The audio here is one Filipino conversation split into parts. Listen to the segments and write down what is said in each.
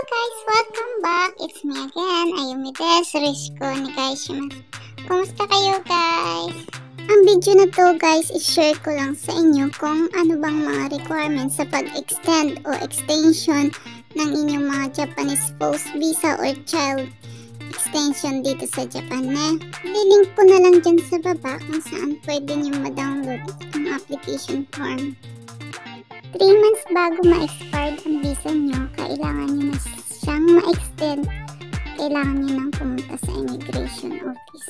guys! Welcome back! It's me again, Ayumi Des, Rishko Nikaishimasu. Kumusta kayo guys? Ang video na to guys, i-share ko lang sa inyo kung ano bang mga requirements sa pag-extend o extension ng inyong mga Japanese spouse visa or child extension dito sa Japan na lilink ko na lang dyan sa baba kung saan pwede nyo ma-download ang application form. 3 months bago ma-expired ang visa nyo, kailangan nyo na siyang ma-extend. Kailangan nyo nang pumunta sa immigration office.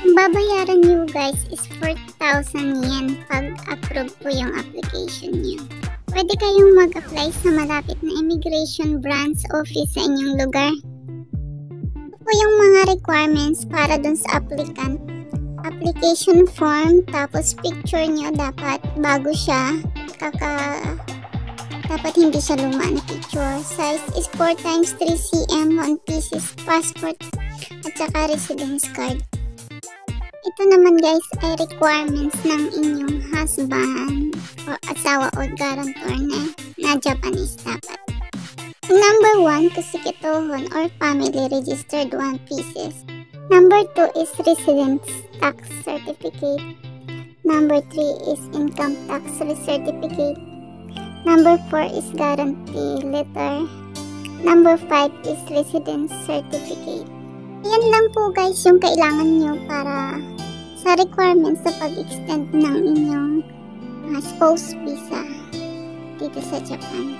Ang babayaran nyo guys is 4,000 yen pag approve po yung application nyo. Pwede kayong mag-apply sa malapit na immigration branch office sa inyong lugar. Ito po yung mga requirements para dun sa applicant. Application form, tapos picture nyo dapat bago siya. Dapat hindi siya luma na picture. Size is 4x3 cm, 1 pieces, passport, at saka residence card. Ito naman guys ay requirements ng inyong husband o asawa o guarantor na Japanese dapat. Number 1, kusikitohon or family registered 1 pieces. Number 2 is residence tax certificate. Number 3 is income tax certificate. Number 4 is guarantee letter. Number 5 is residence certificate. Yan lang po guys yung kailangan nyo para sa requirements sa pag-extend ng inyong spouse visa dito sa Japan.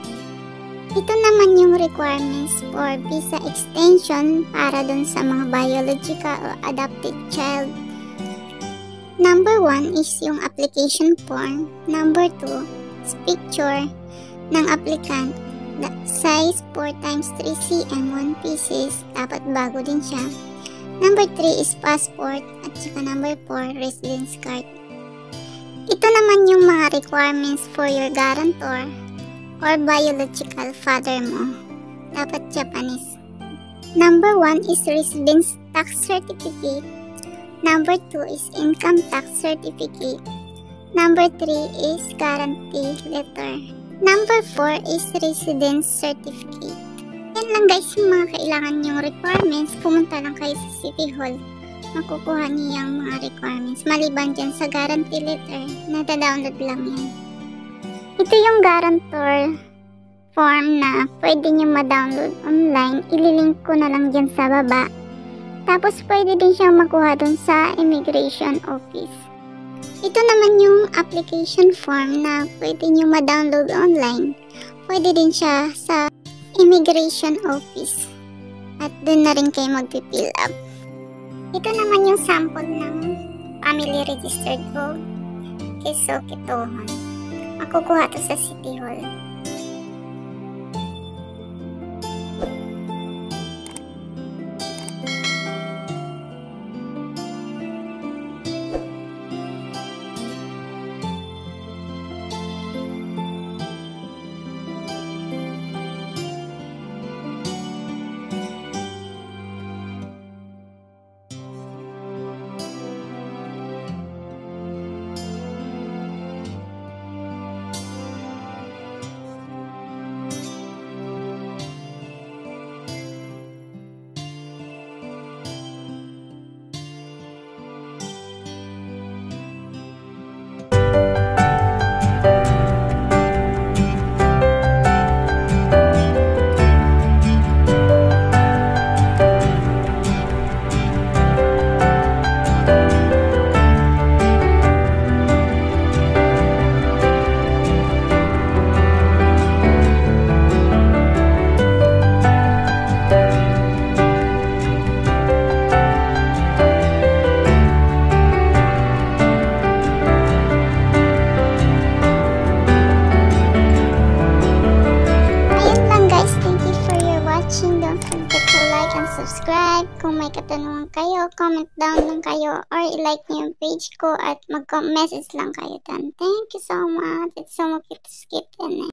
Ito naman yung requirements for visa extension para dun sa mga biological or adopted child. Number 1 is yung application form. Number 2 is picture ng applicant. Size 4x3 cm, 1 pieces. Dapat bago din siya. Number 3 is passport. At saka number 4, residence card. Ito naman yung mga requirements for your guarantor or biological father mo. Dapat Japanese. Number 1 is residence tax certificate. Number 2 is income tax certificate. Number 3 is guarantee letter. Number 4 is residence certificate. Yan lang guys yung mga kailangan yung requirements. Pumunta lang kayo sa City Hall. Makukuha niyo yung mga requirements. Maliban dyan sa guarantee letter, nata-download lang yan. Ito yung guarantor form na pwede nyo ma-download online. Ililink ko na lang dyan sa baba. Tapos pwede din siyang makuha dun sa immigration office. Ito naman yung application form na pwede nyo ma-download online. Pwede din siya sa immigration office. At dun na rin kayo mag-fill up. Ito naman yung sample ng family registered vote. Kisokitohon. Makukuha to sa City Hall. Don't forget to like and subscribe. Kung may katanungan kayo, comment down lang kayo or i-like nyo yung page ko at mag-message lang kayo dyan. Thank you so much. It's so much to skip in it.